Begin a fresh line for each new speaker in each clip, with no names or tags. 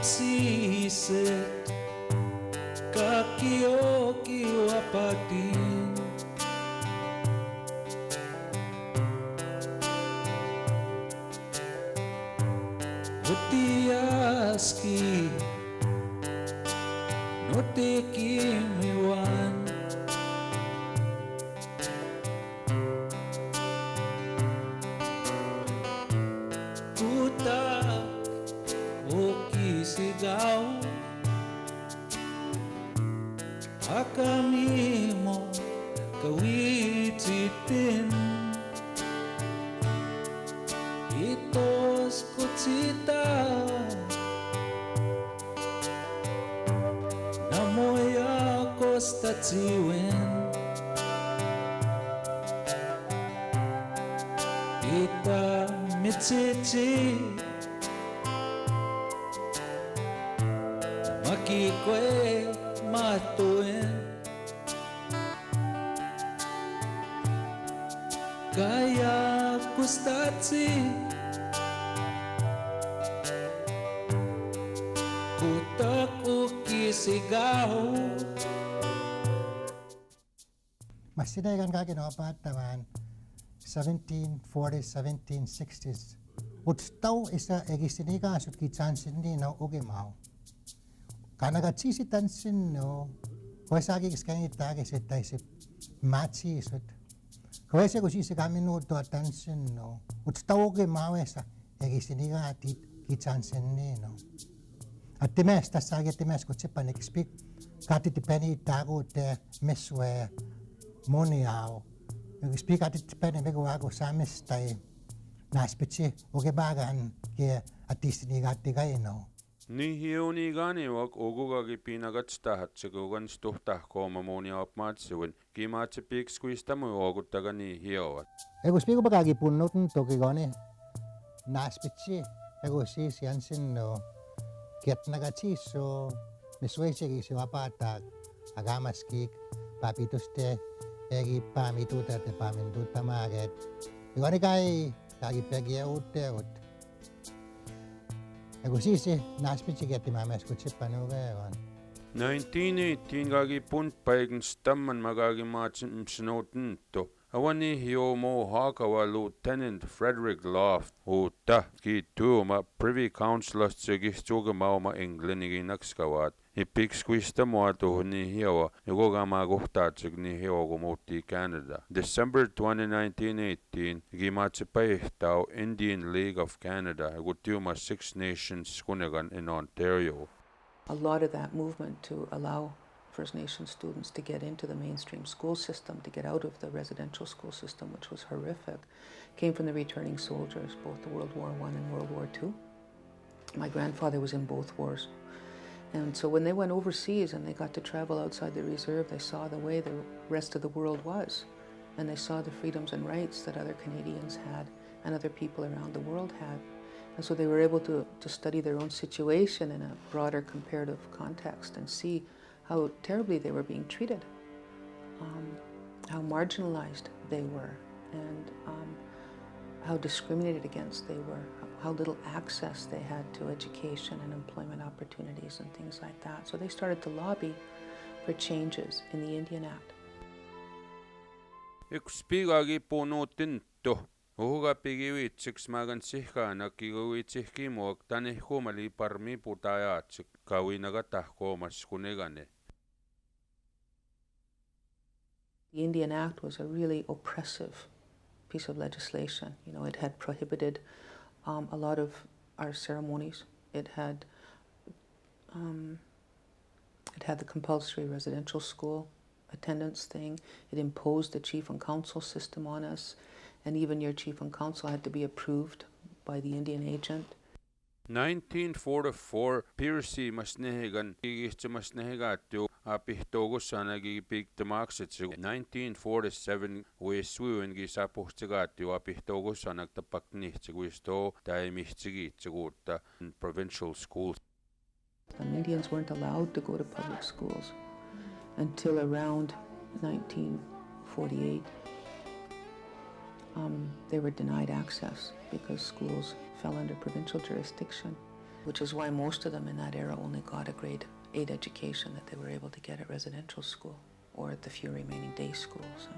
Sisit kakio kiwapatin Utiaski Notekimiwan Kuta Okisigaw Akami mo kawititin Itos kutsita Namoya kosta Towin Ita michichi Makikwe matuin Kaya kustatsi Kutak ukisigaw
Masinayagan ka kinapat naman 1740s, 1760s. Utstaw isa egisiniga asut kitsansin ni na ugimaw. Kanagatsisi tansin no, huwasagi kiskangi tagi sita isip matsi isut. Huwasa kusisi kami no to tansin no, utstaw ugimaw isa egisiniga atit kitsansin ni no. At times, tasagi times kutsipan ikspik, kati tipeni tago te meswe moniaw. Ikspik kati tipeni megawago samis tay naspitsi ugibagan kia atisiniga tigay no.
Nihiuni ganiwak ogugagi pinagatsitahatsigugan stuhtahkooma muuniaapmaatsiwin kiimaatsipiikskuistamu oogutaga nihiawat.
Ekuspiku bagagi punnutun tokigoni naspitsi ekusis yansin no kiat nagatiso miswechegi siwapatak agamaskik papituste egi pamituta te pamintuta maget. Igoni kai kagi pegia ut. Egusisi naspitsi kiatti maames kutsipanu veegon.
1918 gagi puntpaigen stamman magagi maatsimsnotento. Awani hiomo hakawa Lieutenant Frederick Loft uutta kiittuuma Privy Councilor tsigistugamauma Englandigi nakskawat. Ipikskuista muatuhuni hioa jogama kohtaatsigni hiogumuutti Canada. December 20, 1918 gimatsipaihtaw Indian League of Canada guttiuma Six Nations kunegan in Ontario.
A lot of that movement to allow First Nations students to get into the mainstream school system, to get out of the residential school system, which was horrific, came from the returning soldiers, both the World War I and World War II. My grandfather was in both wars. And so when they went overseas and they got to travel outside the reserve, they saw the way the rest of the world was. And they saw the freedoms and rights that other Canadians had and other people around the world had. And so they were able to study their own situation in a broader comparative context and see how terribly they were being treated, how marginalized they were, and how discriminated against they were, how little access they had to education and employment opportunities and things like that. So they started to lobby for changes in the Indian Act.
Ikspigagi punutinto. Uhuga pigiwitsik magan sihkana kigiwitsikkimuak tanihkumali parmi putayatsik kawinagatahkomas kunegane.
The Indian Act was a really oppressive piece of legislation. You know, it had prohibited a lot of our ceremonies. It had the compulsory residential school attendance thing. It imposed the chief and council system on us, and even your chief and council had to be approved by the Indian agent.
1944 Pirsi masnehegan masnehegattu apihtogussana pigtamaksitsigu 1947 uissuuingi sapohtegaattu apihtogussana tapaknihtsiguisto taimihtsiguitsiguutta provincial schools.
Indians weren't allowed to go to public schools until around 1948. They were denied access because schools fell under provincial jurisdiction. which is why most of them in that era only got a grade 8 education that they were able to get at residential school or at the few remaining day schools.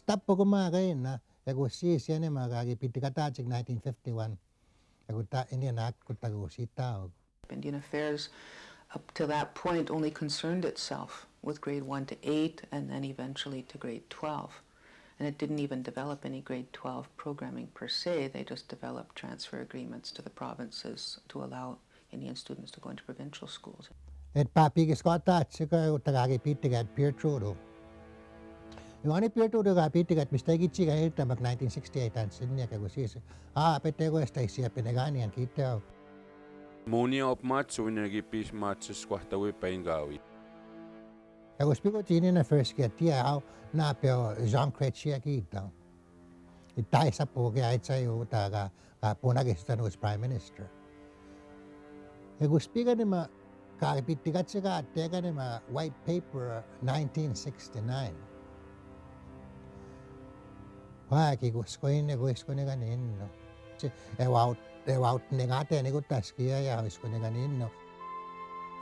Tappo ko makain na ako siis yan makakipitikatajik 1951. Ako ta Indian Act ko tagusita.
Indian Affairs up to that point only concerned itself with grade 1 to 8 and then eventually to grade 12. And it didn't even develop any grade 12 programming per se. They just developed transfer agreements to the provinces to allow Indian students to go into provincial schools.
Et papikis ko atat sika tagakipitikat peer true. Yung ani peer true kapitikat mistake chika ita mag 1968 an sinya ka gusis. Pete ko esta isia pinagani an kita.
Monia opmatsu nagipis matsus kwahtawi paingawi.
Ako spiko tini na first get tia au na peo Jean Chrétien kita. Itai sa po kaya itsayo taga punagista was prime minister. Ako spiko ni ma kakipitikat sika teka ni ma white paper 1969. Kigusko ni kanin no. Ewaut negate ni kutaskia ya isko ni kanin no.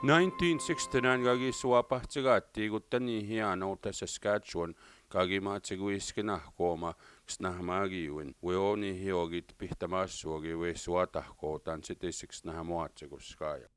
1969 kagi suapahtigatti kuttani hianouta Saskatchewan kagi maatsiguiskinahkooma ksnahmaagiuin weoni hiogit pihtamassuogi we suatahkootan sitisiksi nahamuatsiguskaaja.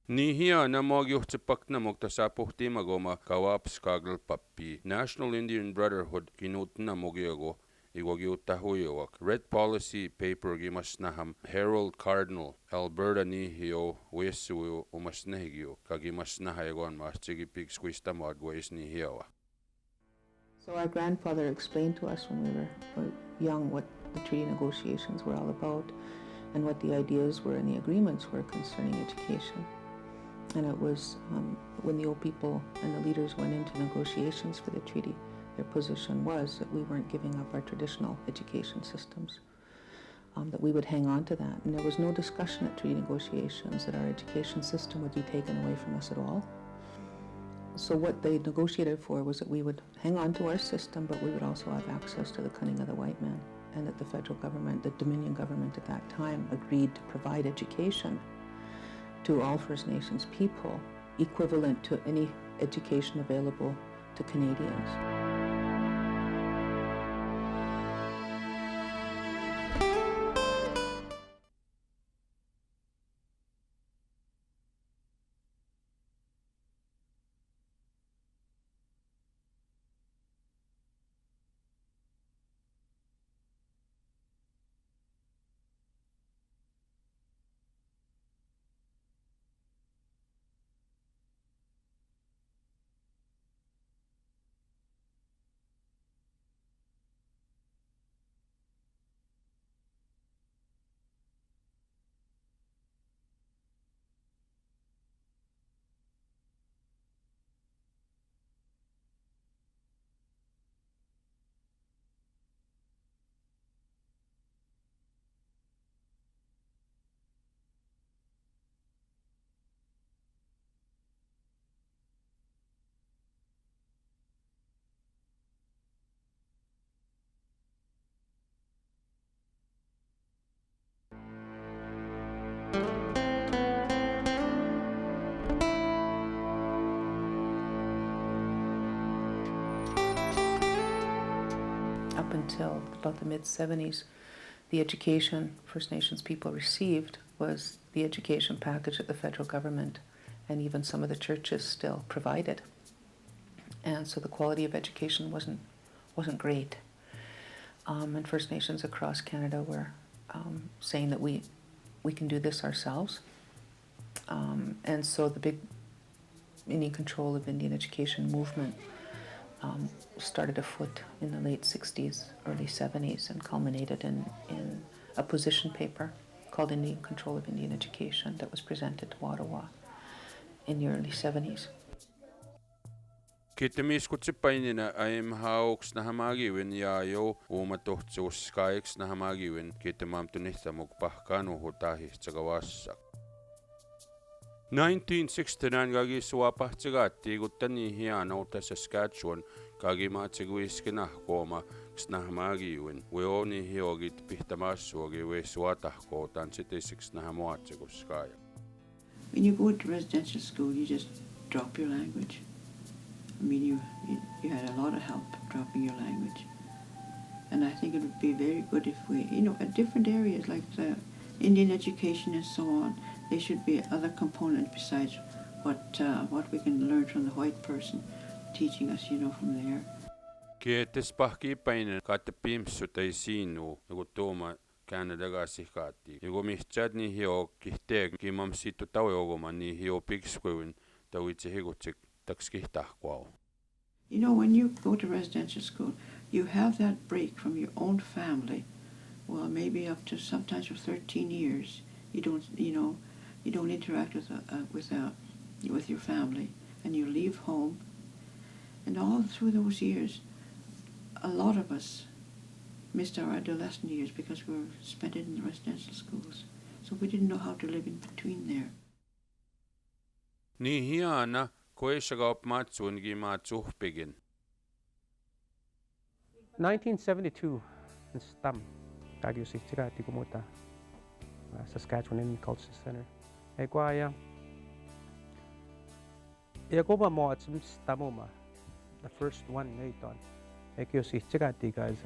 Ni hiana moagiuhtsipaknamukta Sapohtimagoma kawapskaaglpappi National Indian Brotherhood kinutnamogiago iguagiuttahuiuak Red Policy Paper gimasnaham Herald Cardinal Alberta nihio wesuo umasnahigio kagimasnahayagon mastigipigskwistamodguis nihioa.
So our grandfather explained to us when we were young what the treaty negotiations were all about and what the ideas were and the agreements were concerning education. And it was when the old people and the leaders went into negotiations for the treaty, their position was that we weren't giving up our traditional education systems, that we would hang on to that. And there was no discussion at treaty negotiations that our education system would be taken away from us at all. So what they negotiated for was that we would hang on to our system, but we would also have access to the cunning of the white man, and that the federal government, the Dominion government at that time, agreed to provide education to all First Nations people, equivalent to any education available to Canadians. Up until about the mid-70s, the education First Nations people received was the education package that the federal government and even some of the churches still provided. And so the quality of education wasn't great. And First Nations across Canada were saying that we can do this ourselves. And so the big Indian control of Indian education movement started afoot in the late 60s, early 70s, and culminated in a position paper called Indian Control of Indian Education that was presented to Ottawa in the early 70s.
Kitemiskutsipainina aim hauks nahamagiwin yaayo uumatohtsuuskaiks nahamagiwin kitemamtunihtamuk pahkanuhu tahihtsagawassak. 1969 kagi suapahtigatti kuttani hianouta Saskatchewan kagi maatsiguiskinahkooma snahamaagiuin weoni hiogit pihtamassuogi wesuatahko tansitisiksi nahamuatsikuskaaja.
When you go to residential school, you just drop your language. I mean, you had a lot of help dropping your language. And I think it would be very good if we, at different areas like the Indian education and so on, there should be other components besides what we can learn from the white person teaching us, from there.
Kietes pahkiipainen kattepimsu tai siinu, joku tuoma käännä takaisin kaattiin. Joku mihtsät niin hio kihteek, kimam sittu taujoukoma niin hio pikskuivin tauitse hikutsik taks kihtahkuau.
When you go to residential school, you have that break from your own family. Well, maybe up to sometimes for 13 years, you don't interact with your family, and you leave home. And all through those years, a lot of us missed our adolescent years because we were spent in the residential schools. So we didn't know how to live in between there.
Niin hiana, koissakaop matsuunkin matsuhpigin.
1972 in Stam, Kagiusihtirati kumuta, Saskatchewan Indian Culture Center. Eguaya. Yagoba mo at Stamuma, the first one made on. Egiusihtirati guys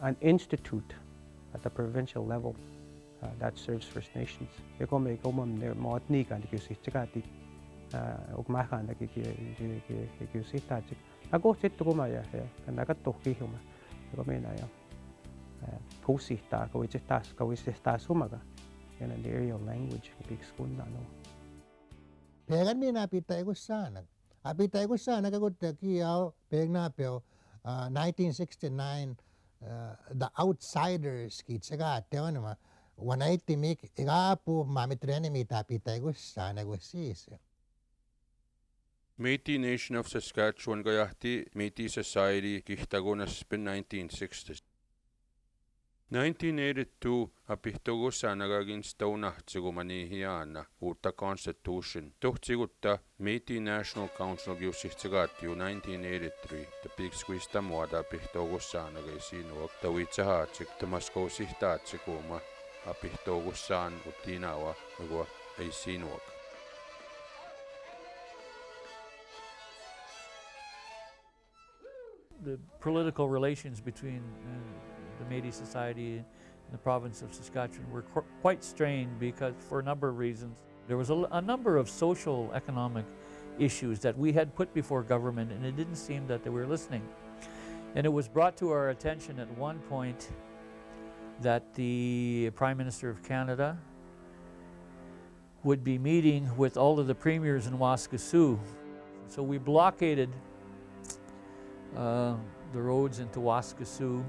an institute at the provincial level that serves First Nations. Yagoma igomam ne mo at nika Egiusihtirati ugmaha na Egiusihtirati. Ako sit kumaya kanakatuhihuma. Yagomena ya pusihta kawisihta sumaga in the area of language big school na no.
Pegan mi napita igusanag. Apita igusanag ako kiyaw peg na peo 1969 the outsiders kitsaga teo nama 180 mik igapu mamitreni mi tapita igusanag wasis.
Métis Nation of Saskatchewan kajahti Métis Society kihtagunas pin 1960s. 1982 apihtogussa nagagin staunahtsegumani hiana uutta constitution. Tohtsigutta Métis National Council giussihtsigaattiu 1983 ta pikskuista muoda apihtogussa nagaisinuak tawitsahatsik tamaskousihtaatsikuma apihtogussaan utinawa nagua eisinuak.
The political relations between the Métis Society and the province of Saskatchewan were quite strained because for a number of reasons. There was a number of social, economic issues that we had put before government, and it didn't seem that they were listening. And it was brought to our attention at one point that the Prime Minister of Canada would be meeting with all of the premiers in Waskesiu. So we blockaded the roads into Waskesiu.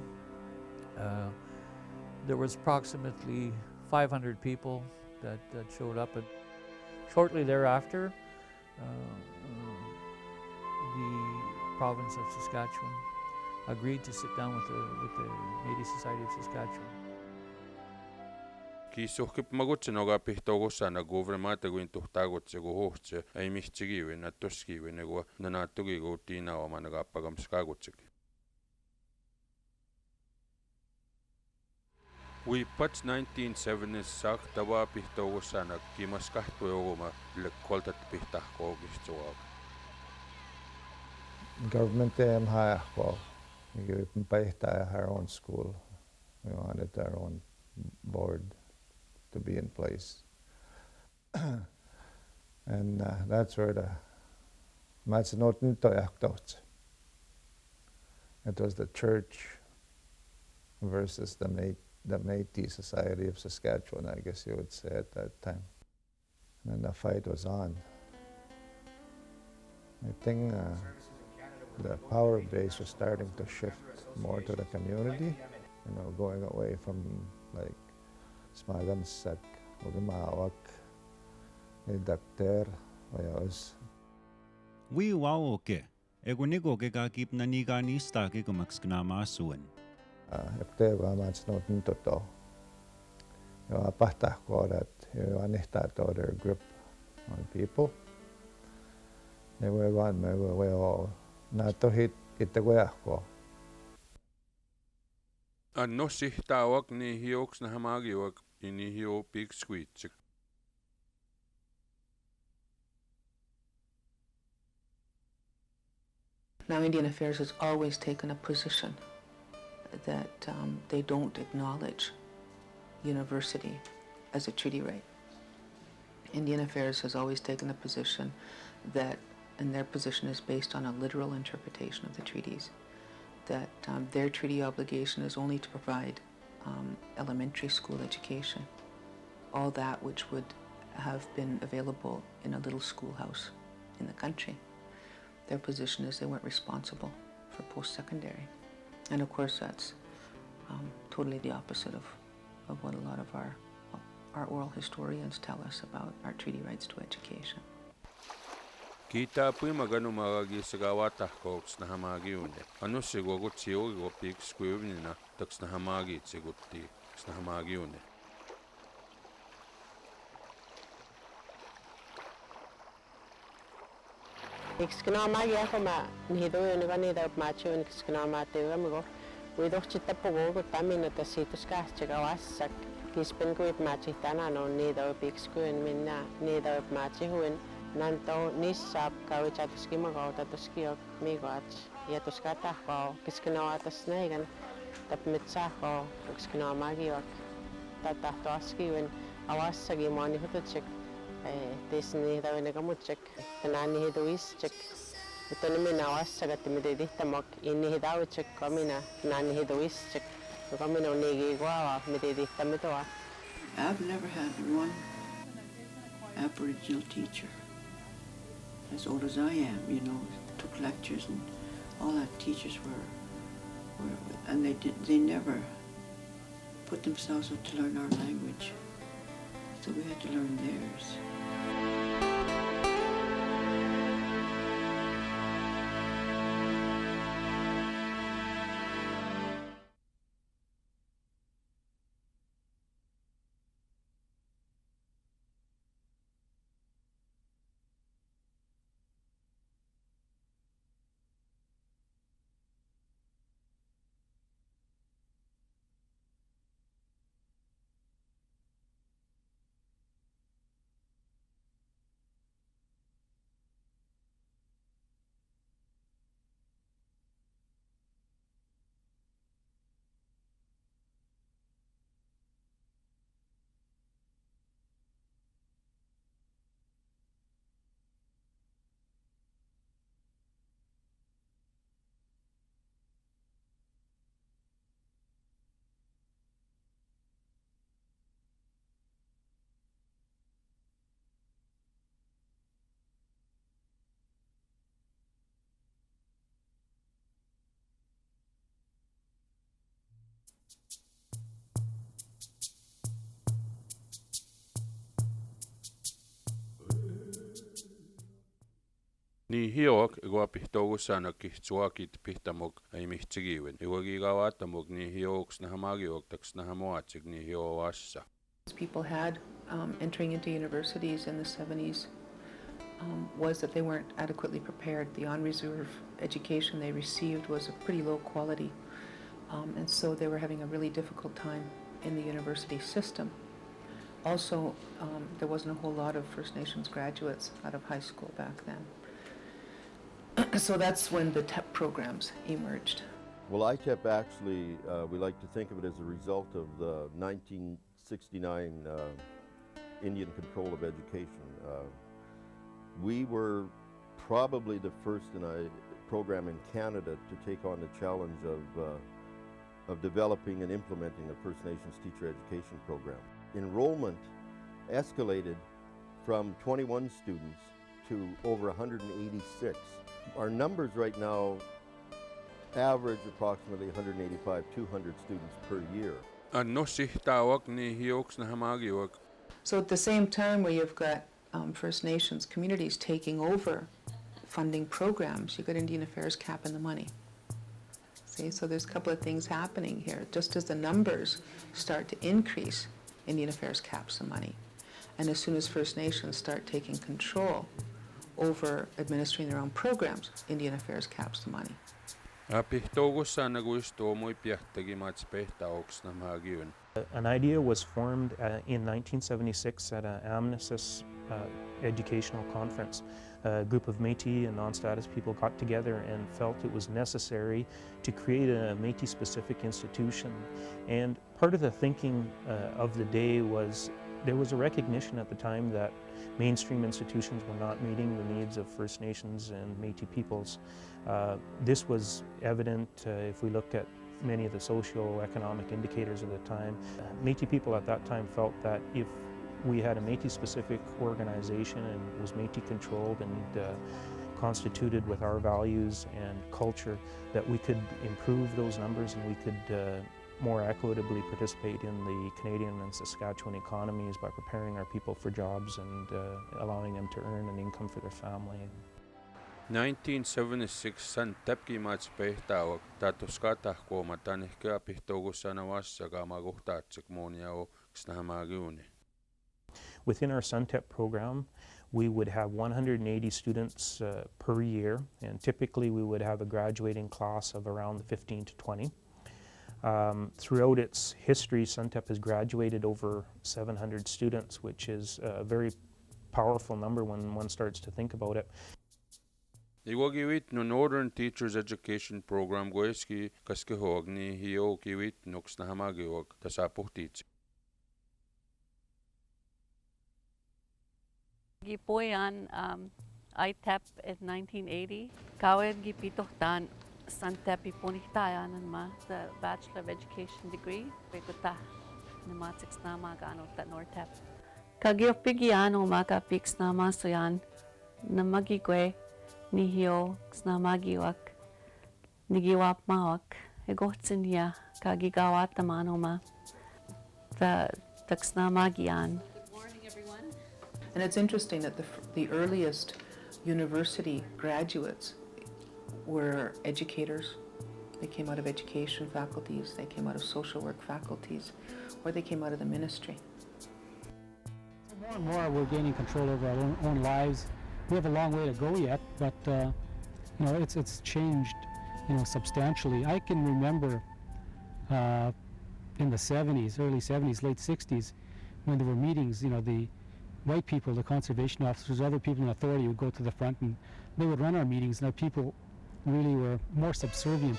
There was approximately 500 people that showed up, and shortly thereafter, the province of Saskatchewan agreed to sit down with the Métis Society of Saskatchewan.
Kiisuhkip magutsen oga pihtogussa na governmata kuin tuhtagutse ku hohtse ei mihtsigivin na toskivin nagu nanatugi ku tiina oma naga pagamskagutsik. We pats 1970s sak tava pihtogussa na kimaskahtu oguma lekkoltat pihtahkoogistsuag.
Government high we gave our own school. We wanted our own board to be in place. And that's where the it was the church versus the Métis Society of Saskatchewan, I guess you would say at that time. And the fight was on. I think the power base was starting to shift more to the community, going away from like Smagansak, Ugimawak, Dakter, Wayos.
We waoke, egunigo ga keep naniga nista gigamaksknama suin.
Epteva mats notin toto. You apahta that you anihta to their group of people. They were one, we all not to hit it the way.
Anno sihtawak ni hioks na hamagiwak ini hio big squeetsik.
Now, Indian Affairs has always taken a position that they don't acknowledge university as a treaty right. Indian Affairs has always taken a position that, and their position is based on a literal interpretation of the treaties, that their treaty obligation is only to provide elementary school education, all that which would have been available in a little schoolhouse in the country. Their position is they weren't responsible for post-secondary. And of course that's totally the opposite of what a lot of our oral historians tell us about our treaty rights to education.
Kita pui maganu magagi sagawata koks na hamagiune. Ano sigogot siyo go big squeevnina taks na hamagi tsigutti na hamagiune.
Kiskinwahama ako ma nihido yun ka nida macho ni Kiskinwahama tiwa mo we do chita pogo ko tamina ta situs ka chika wasak kispin ko it machi tana no nida big squeen minna nida machi huin nanto nisap ka we chatus ki magaw tatus ki mi gach ya tus kata ko Kiskinwahama tas naigan tap mitsa ko Kiskinwahama giwak tata to aski wen awasagi mani hoto chik Disney daw nagamutsik tanani hiduistik ito namin nawas sagat mididihtamok inihidawitsik kami na tanani hiduistik kami na unigigwawa mididihtamitoa.
I've never had one Aboriginal teacher as old as I am, you know, took lectures and all that teachers were and they never put themselves up to learn our language. So we had to learn theirs.
Ni hiok igua pihtogusana kihtsuakit pihtamok ai mihtsigiwen. Igua gigawatamok ni hioks na hamagiok taks na hamoatsik ni hiowassa.
People had entering into universities in the 70s was that they weren't adequately prepared. The on-reserve education they received was of pretty low quality, and so they were having a really difficult time in the university system. Also, there wasn't a whole lot of First Nations graduates out of high school back then. So that's when the TEP programs emerged.
Well, ITEP actually, we like to think of it as a result of the 1969 Indian control of education. We were probably the first program in Canada to take on the challenge of developing and implementing a First Nations teacher education program. Enrollment escalated from 21 students to over 186. Our numbers right now average approximately 185, 200 students per year.
So at the same time where you've got First Nations communities taking over funding programs, you've got Indian Affairs capping the money. See, so there's a couple of things happening here. Just as the numbers start to increase, Indian Affairs caps the money. And as soon as First Nations start taking control over administering their own programs, Indian Affairs caps the money.
Apihtogussa naguisto moi piahtagi mats pehtauks namagiun.
An idea was formed in 1976 at an Amnesis educational conference. A group of Métis and non-status people got together and felt it was necessary to create a Métis-specific institution. And part of the thinking of the day was there was a recognition at the time that mainstream institutions were not meeting the needs of First Nations and Métis peoples. This was evident if we looked at many of the socio-economic indicators of the time. Métis people at that time felt that if we had a Métis-specific organization and it was Métis-controlled and constituted with our values and culture, that we could improve those numbers and we could more equitably participate in the Canadian and Saskatchewan economies by preparing our people for jobs and allowing them to earn an income for their family.
1976 san tapki mats pehtauak tatuskatahko matanihka pihtogussana vassaga maguhtaatsik moniao ksnahamagiuni.
Within our SUNTEP program, we would have 180 students per year, and typically we would have a graduating class of around 15 to 20. Throughout its history, SUNTEP has graduated over 700 students, which is a very powerful number when one starts to think about it.
Iwagiwit no Northern Teachers Education Program goeski kaskehogni hio kiwit nuksnahamagiwag ta Sapohtew.
Gipoyan ITEP in 1980. Kawed gipitohtan SUNTEP iponihtayan ma the Bachelor of Education degree. Pekuta nama six nama gano ta NORTEP. Kagiopigyan o makapix nama soyan namagigwe nihio snamagiwak nigiwap mawak egotsin ya kagigawat tamanoma the taksnamagian.
And it's interesting that the earliest university graduates were educators. They came out of education faculties, they came out of social work faculties, or they came out of the ministry.
So more and more we're gaining control over our own lives. We have a long way to go yet, but you know, it's changed, you know, substantially. I can remember in the 70s, early 70s, late 60s, when there were meetings, you know, the white people, the conservation officers, other people in authority would go to the front and they would run our meetings. Now people really were more subservient.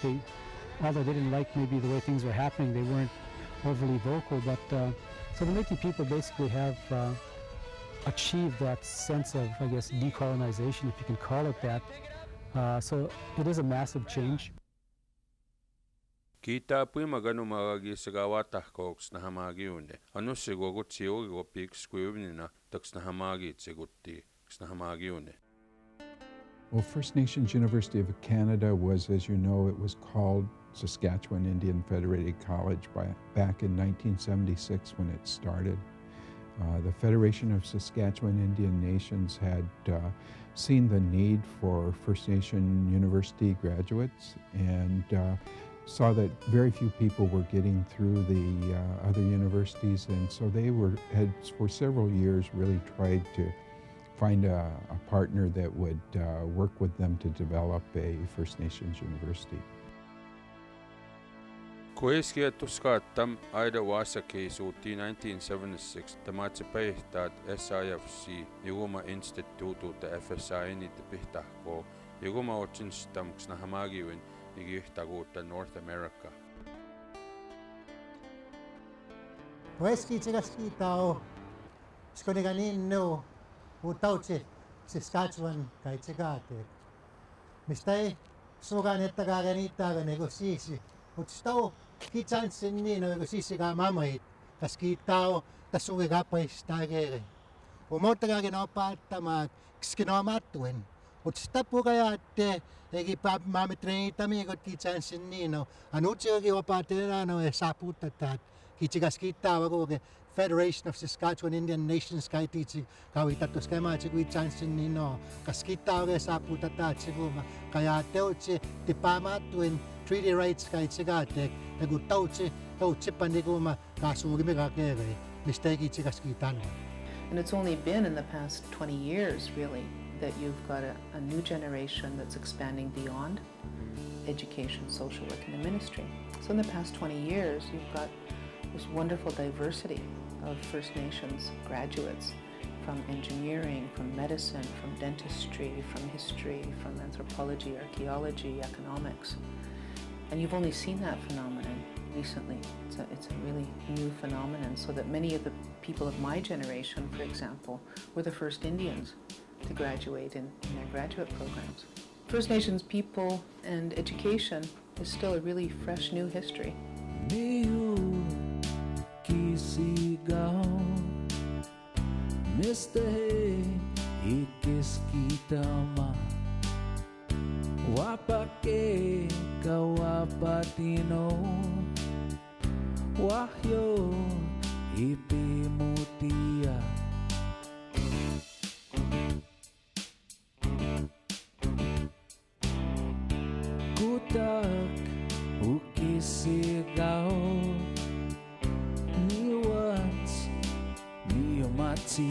Although they didn't like maybe the way things were happening, they weren't overly vocal. But so the Métis people basically have achieved that sense of, I guess, decolonization, if you can call it that. So it is a massive change.
Kita pui maganu magagi sagawatahkoks na hamagiune. Ano sigogut siyogo piks kuibnina taks na hamagi tsigutti na hamagiune.
Well, First Nations University of Canada was, as you know, it was called Saskatchewan Indian Federated College back in 1976 when it started. The Federation of Saskatchewan Indian Nations had seen the need for First Nation university graduates and saw that very few people were getting through the other universities, and so they had for several years really tried to find a partner that would work with them to develop a First Nations university.
Koeskia tuskaattam aida vaasakkeisuutti 1976 tamatsipehtaat SIFC Iguma Instituutuutta FSI-nit pihtahko Iguma otsinstam ksnahamagiwin igihtaguutta North America.
Koeski tsigaskitao skoniganinno utautsi Saskatchewan kaitsikaatek. Mistai suganettagaganiittaaga negosiisi utstau kitsansinni negosiisiga mamait kaskiittao tasugigapaistaagere. Umottagaginopaattamaat Kiskinwahama utstapugayaatte egipap mamitreitamigot kitsansinnino anutsigagiopaatenano esaputatat kitsigaskiittaavaguge Federation of Saskatchewan Indian Nations kaititsi kawitatus kemaatsikitsansinnino kaskiittaavage saputataatsiguma kayaatteutsi tipamaattuin treaty rights kaitsigaatek egutautsi tautsipaniguma kaasuugimigakere mistekitsigaskiitanua.
And it's only been in the past 20 years, really, that you've got a new generation that's expanding beyond education, social work, and the ministry. So in the past 20 years, you've got this wonderful diversity of First Nations graduates from engineering, from medicine, from dentistry, from history, from anthropology, archaeology, economics. And you've only seen that phenomenon recently. It's a really new phenomenon, so that many of the people of my generation, for example, were the first Indians to graduate in their graduate programs. First Nations people and education is still a really fresh new history.
Mr. Hey, Kiskinwahama, wapake kawapatino, wahyo ipimutia. Kutak ukisigaw, niwats, niyomatsi